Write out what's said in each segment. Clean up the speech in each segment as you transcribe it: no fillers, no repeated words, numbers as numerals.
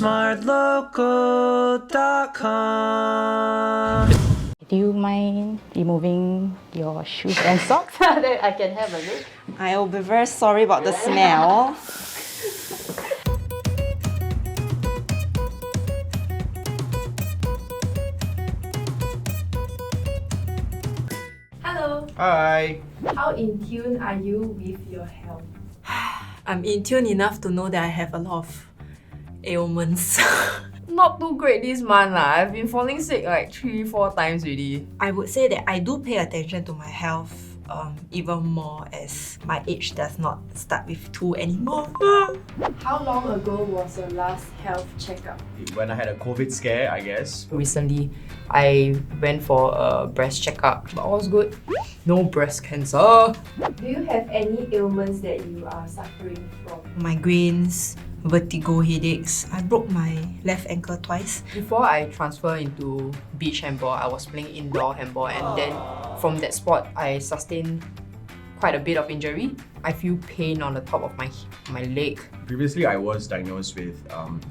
TheSmartLocal.com. Do you mind removing your shoes and socks so that I can have a look? I'll be very sorry about the smell. Hello! Hi! How in tune are you with your health? I'm in tune enough to know that I have a lot of ailments. Not too great this month lah. I've been falling sick like 3-4 times already. I would say that I do pay attention to my health even more as my age does not start with 2 anymore. How long ago was your last health checkup? When I had a COVID scare, I guess. Recently, I went for a breast checkup, but all was good. No breast cancer. Do you have any ailments that you are suffering from? Migraines, vertigo, headaches. I broke my left ankle twice. Before I transferred into beach handball, I was playing indoor handball, and then from that sport, I sustained quite a bit of injury. I feel pain on the top of my leg. Previously, I was diagnosed with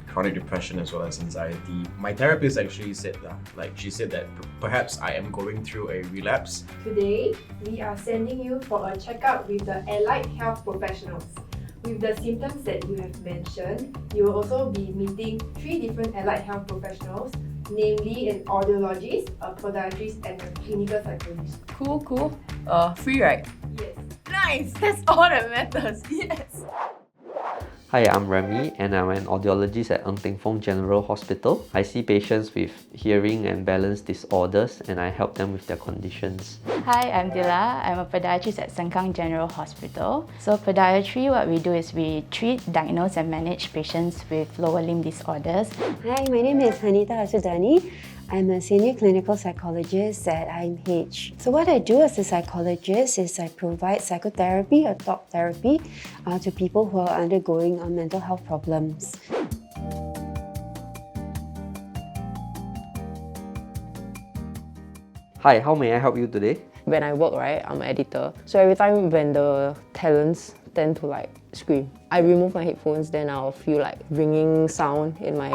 chronic depression as well as anxiety. My therapist actually said that, she said that perhaps I am going through a relapse. Today, we are sending you for a checkup with the allied health professionals. With the symptoms that you have mentioned, you will also be meeting 3 different allied health professionals, namely an audiologist, a podiatrist, and a clinical psychologist. Cool. Free, right? Yes. Nice! That's all that matters. Yes. Hi, I'm Remy and I'm an audiologist at Feng General Hospital. I see patients with hearing and balance disorders and I help them with their conditions. Hi, I'm Dila. I'm a podiatrist at Sengkang General Hospital. So podiatry, what we do is we treat, diagnose and manage patients with lower limb disorders. Hi, my name is Hanita Asudani. I'm a senior clinical psychologist at IMH. So what I do as a psychologist is I provide psychotherapy or talk therapy to people who are undergoing mental health problems. Hi, how may I help you today? When I work, right, I'm an editor. So every time when the talents tend to scream, I remove my headphones, then I'll feel ringing sound in my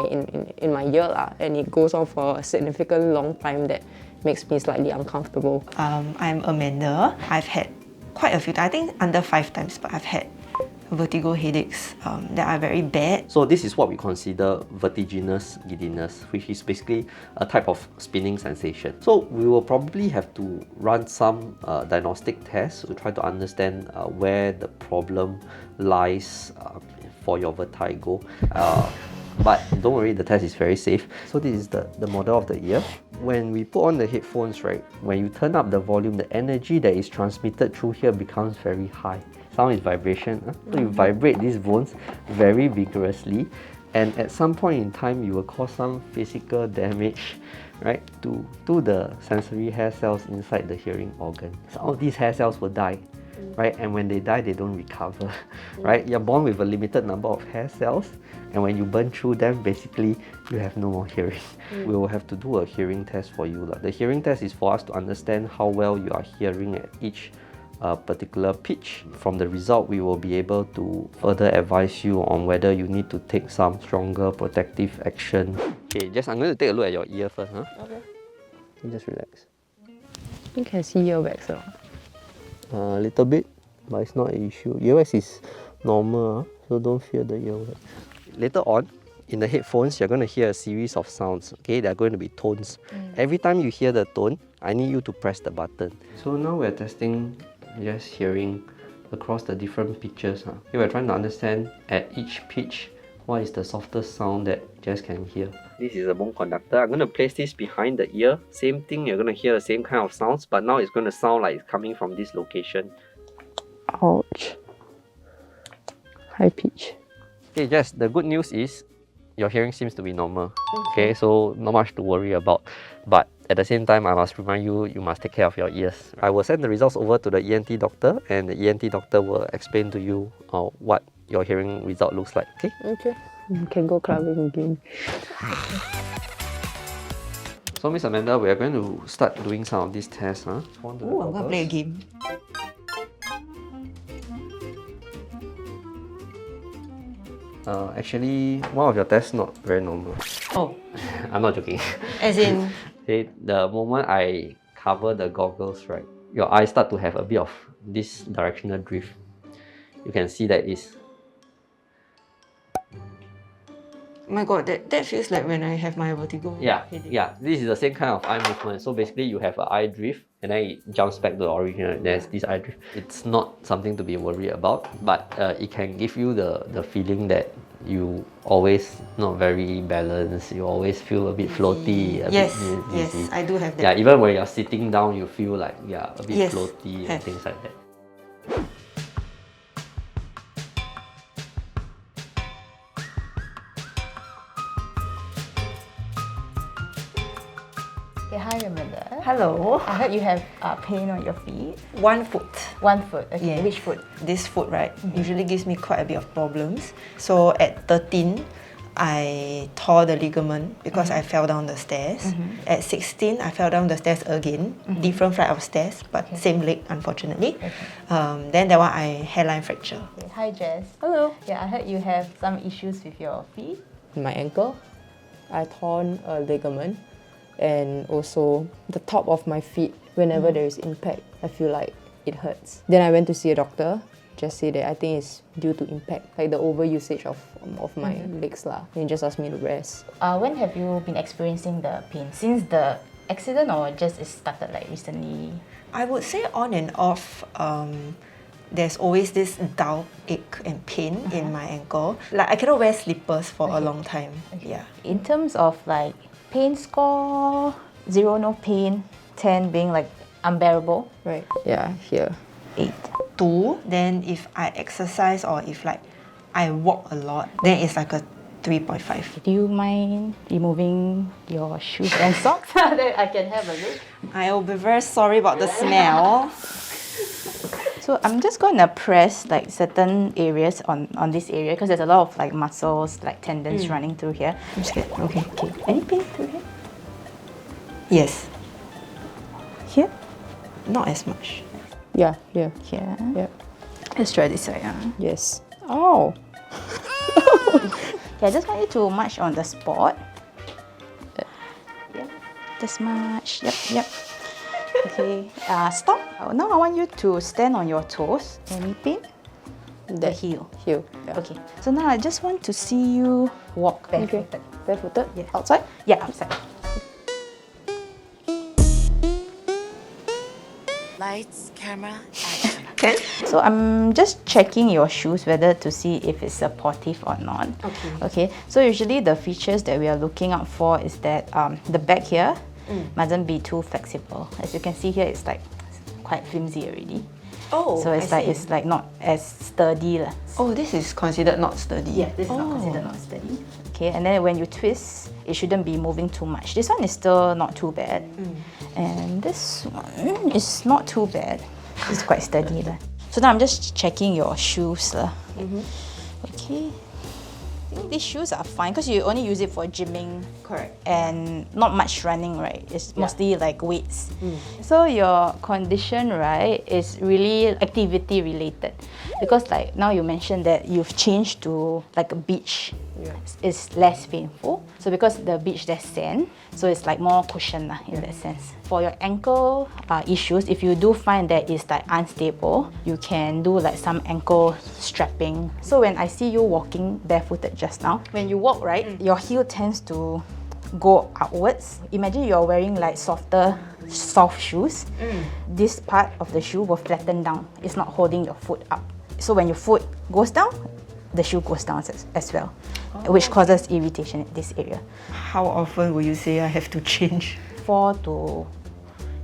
ear and it goes on for a significant long time that makes me slightly uncomfortable. I'm Amanda. I've had quite a few, I think under 5 times, but I've had vertigo headaches that are very bad. So this is what we consider vertiginous giddiness, which is basically a type of spinning sensation. So we will probably have to run some diagnostic tests to try to understand where the problem lies for your vertigo. But don't worry, the test is very safe. So this is the model of the ear. When we put on the headphones, right, when you turn up the volume, the energy that is transmitted through here becomes very high. Sound is vibration. So you vibrate these bones very vigorously, and at some point in time you will cause some physical damage, right, to the sensory hair cells inside the hearing organ. So all these hair cells will die, right? And when they die, they don't recover, right? You're born with a limited number of hair cells, and when you burn through them, basically you have no more hearing. We will have to do a hearing test for you. The hearing test is for us to understand how well you are hearing at each particular pitch. From the result, we will be able to further advise you on whether you need to take some stronger protective action. Okay, I'm going to take a look at your ear first. Okay. You just relax. You can see earwax or not? A little bit, but it's not an issue. Earwax is normal, so don't fear the earwax. Later on, in the headphones, you're going to hear a series of sounds. Okay, they're going to be tones. Every time you hear the tone, I need you to press the button. So now we're testing just hearing across the different pitches. Okay, we're trying to understand at each pitch what is the softest sound that Jess can hear. This is a bone conductor. I'm going to place this behind the ear. Same thing, you're going to hear the same kind of sounds, but now it's going to sound like it's coming from this location. Ouch. High pitch. Okay, Jess, the good news is your hearing seems to be normal. Okay, so not much to worry about. But at the same time, I must remind you, you must take care of your ears. I will send the results over to the ENT doctor, and the ENT doctor will explain to you what your hearing result looks like. Okay? Okay. You can go clubbing again. So Miss Amanda, we are going to start doing some of these tests. Oh, I'm going to play a game. Actually, one of your tests not very normal. Oh, I'm not joking. as in, Okay, the moment I cover the goggles, right, your eyes start to have a bit of this directional drift. You can see that it's my god, that feels like when I have my vertigo. yeah, headache. yeah. This is the same kind of eye movement. So basically, you have an eye drift, and then it jumps back to the original. There's this eye drift. It's not something to be worried about, but it can give you the feeling that you always not very balanced. You always feel a bit floaty. Yes, bit yes, dizzy. I do have that. Yeah, even when you're sitting down, you feel like a bit Yes, floaty and have. things like that. Okay, hi, your mother. Hello. I heard you have pain on your feet. 1 foot. One foot. Okay, Yeah. which foot? This foot, right, usually gives me quite a bit of problems. So at 13, I tore the ligament because I fell down the stairs. At 16, I fell down the stairs again, different flight of stairs, but same leg, unfortunately. Then that one, I hairline fracture. Okay, hi, Jess. Hello. Yeah, I heard you have some issues with your feet. My ankle, I torn a ligament, and also the top of my feet. Whenever there is impact, I feel like it hurts. Then I went to see a doctor. Just say that I think it's due to impact, like the over usage of my legs lah. And he just asked me to rest. When have you been experiencing the pain? Since the accident, or just it started like recently? I would say on and off, there's always this dull ache and pain in my ankle. Like I cannot wear slippers for a long time. Yeah. In terms of like pain score, 0 no pain, 10 being like unbearable, Right. Yeah, here. 8. 2. Then if I exercise or if like I walk a lot, then it's like a 3.5. Do you mind removing your shoes and socks so that I can have a look? I will be very sorry about the smell. So I'm just going to press like certain areas on this area because there's a lot of like muscles, like tendons running through here. I'm just gonna, okay. Any pain through here? Yes, Here? not as much. Yeah, here. Here. Yep. Let's try this side. Yes. Oh. Okay, I just want you to march on the spot. Yep. Just march. Yep. Okay. Stop. Now I want you to stand on your toes. Any pain? The heel. Heel. Yeah. Okay. So now I just want to see you walk barefooted. Barefooted? Yeah. Outside? Yeah, outside. Lights, camera, action. Can? So I'm just checking your shoes whether to see if it's supportive or not. Okay. So usually the features that we are looking out for is that the back here mustn't be too flexible. As you can see here, it's like quite flimsy already. Oh, So it's like not as sturdy lah. Oh, this is considered not sturdy. Yeah, this is not considered not sturdy. Okay, and then when you twist, it shouldn't be moving too much. This one is still not too bad. And this one is not too bad. It's quite sturdy lah. So now I'm just checking your shoes lah. Okay. I think these shoes are fine because you only use it for gymming. Correct. And not much running, right? It's mostly like weights. So your condition, right, is really activity related. Because like now you mentioned that you've changed to like a beach. It's less painful. So because the beach there's sand, so it's like more cushion lah in that sense. For your ankle issues, if you do find that it's like unstable, you can do like some ankle strapping. So when I see you walking barefooted just now, when you walk, right, your heel tends to go outwards. Imagine you're wearing like soft shoes. This part of the shoe will flatten down. It's not holding your foot up. So when your foot goes down, the shoe goes down as well, which causes irritation in this area. How often will you say I have to change? 4 to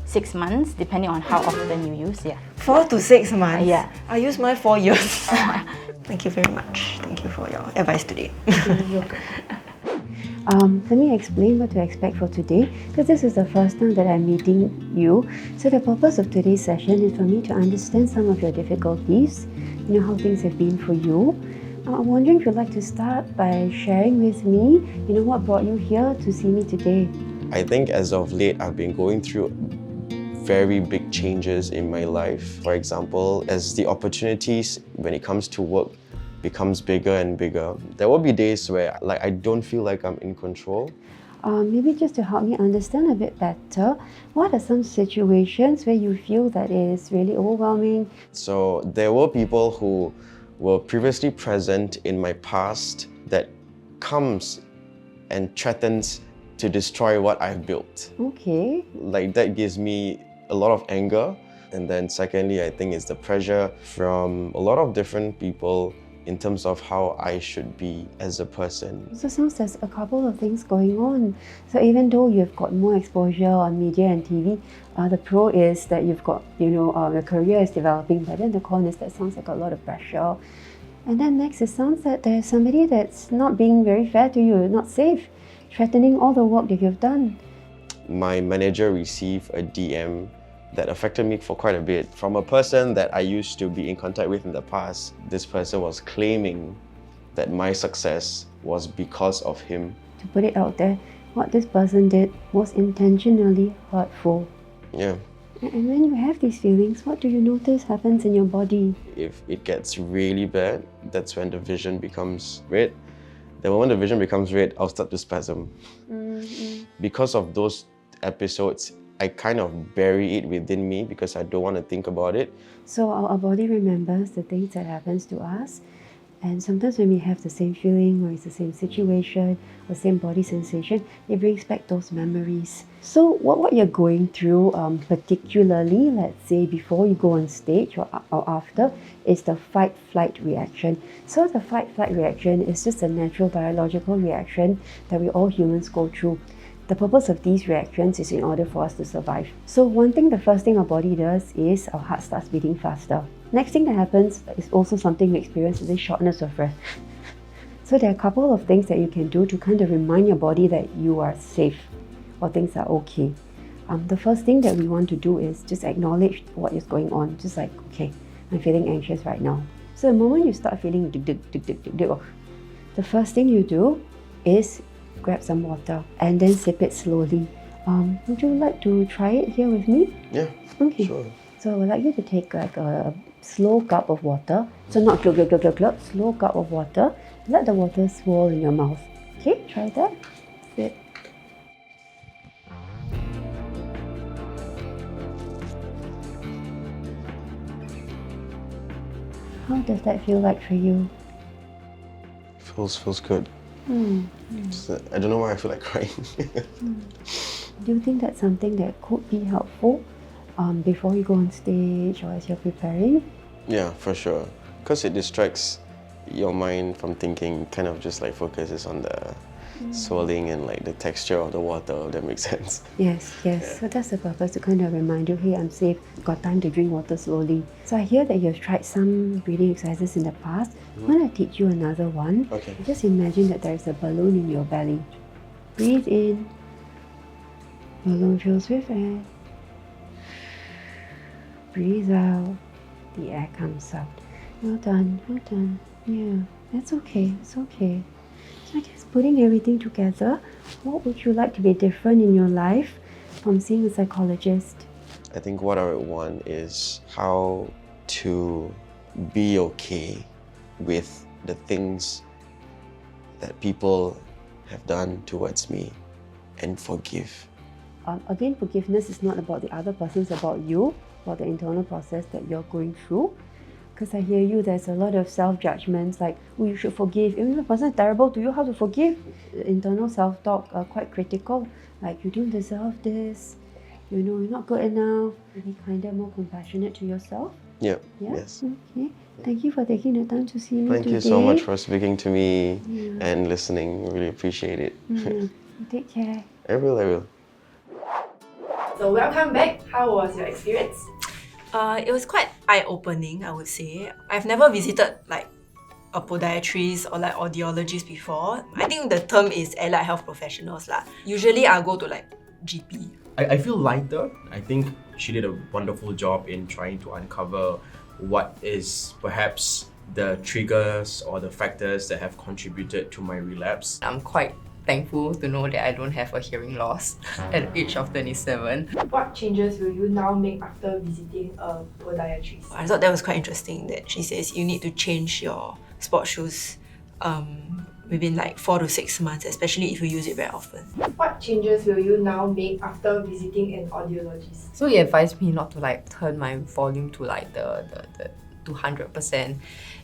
6 months, depending on how often you use. Yeah. 4 to 6 months? Yeah. I use mine 4 years. Thank you very much. Thank you for your advice today. Let me explain what to expect for today, because this is the first time that I'm meeting you. So the purpose of today's session is for me to understand some of your difficulties, how things have been for you. I'm wondering if you'd like to start by sharing with me, what brought you here to see me today. I think as of late, I've been going through very big changes in my life. For example, as the opportunities when it comes to work becomes bigger and bigger. There will be days where like I don't feel like I'm in control. Maybe just to help me understand a bit better, what are some situations where you feel that it is really overwhelming? So there were people who were previously present in my past that comes and threatens to destroy what I've built. Okay. Like that gives me a lot of anger. And then secondly, I think it's the pressure from a lot of different people in terms of how I should be as a person. So sounds there's a couple of things going on. So even though you've got more exposure on media and TV, the pro is that you've got, your career is developing, but then the con is that sounds like a lot of pressure. And then next, it sounds that there's somebody that's not being very fair to you, not safe, threatening all the work that you've done. My manager received a DM that affected me for quite a bit. From a person that I used to be in contact with in the past, this person was claiming that my success was because of him. To put it out there, what this person did was intentionally hurtful. Yeah. And when you have these feelings, what do you notice happens in your body? If it gets really bad, that's when the vision becomes red. Then when the vision becomes red, I'll start to spasm. Because of those episodes, I kind of bury it within me because I don't want to think about it. So our body remembers the things that happens to us, and sometimes when we have the same feeling or it's the same situation or same body sensation, it brings back those memories. So what you're going through, particularly, let's say before you go on stage or after, is the fight-flight reaction. So the fight-flight reaction is just a natural biological reaction that we all humans go through. The purpose of these reactions is in order for us to survive. So the first thing our body does is our heart starts beating faster. Next thing that happens is also something we experience, is shortness of breath. So there are a couple of things that you can do to kind of remind your body that you are safe or things are okay. The first thing that we want to do is just acknowledge what is going on. Just like, okay, I'm feeling anxious right now. So the moment you start feeling the first thing you do is grab some water and then sip it slowly. Would you like to try it here with me? Yeah, okay. Sure. So I would like you to take like a slow gulp of water. So not glug, glug, glug, glug, glug, slow gulp of water. Let the water swirl in your mouth. Okay, try that. Sip. How does that feel like for you? Feels good. I don't know why I feel like crying. Do you think that's something that could be helpful before you go on stage or as you're preparing? Yeah, for sure. Because it distracts your mind from thinking, kind of just like focuses on the swirling and like the texture of the water, if that makes sense. Yes. Yeah. So that's the purpose, to kind of remind you, hey, I'm safe, got time to drink water slowly. So I hear that you've tried some breathing exercises in the past. I'm going to teach you another one. Okay. Just imagine that there's a balloon in your belly. Breathe in. Balloon fills with air. Breathe out. The air comes out. Well done, well done. Yeah, that's okay, it's okay. So I guess putting everything together, what would you like to be different in your life from seeing a psychologist? I think what I would want is how to be okay with the things that people have done towards me and forgive. Again, forgiveness is not about the other person, it's about you, about the internal process that you're going through. Because I hear you, there's a lot of self-judgments like, oh, you should forgive. Even if the person is terrible to you, how to forgive? Internal self-talk are quite critical. Like, you don't deserve this, you're not good enough. Be kinder, more compassionate to yourself. Yep. Yeah? Yes. Okay. Thank you for taking the time to see me Thank today. you so much for speaking to me and listening. Really appreciate it. Take care. I will. So welcome back. How was your experience? It was quite eye-opening, I would say. I've never visited like a podiatrist or like audiologist before. I think the term is allied health professionals lah. Usually I'll go to like GP. I feel lighter. I think she did a wonderful job in trying to uncover what is perhaps the triggers or the factors that have contributed to my relapse. I'm quite thankful to know that I don't have a hearing loss at the age of 27. What changes will you now make after visiting a podiatrist? I thought that was quite interesting that she says you need to change your sports shoes within like 4 to 6 months, especially if you use it very often. What changes will you now make after visiting an audiologist? So he advised me not to like turn my volume to like the 200%,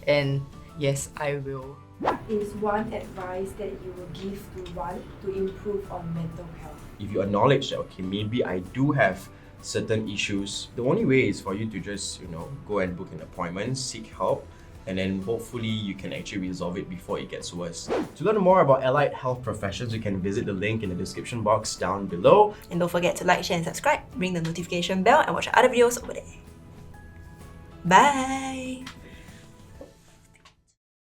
and yes, I will. What is one advice that you will give to one to improve on mental health? If you acknowledge that, okay, maybe I do have certain issues, the only way is for you to just, go and book an appointment, seek help, and then hopefully you can actually resolve it before it gets worse. To learn more about allied health professions, you can visit the link in the description box down below. And don't forget to like, share and subscribe, ring the notification bell, and watch our other videos over there. Bye!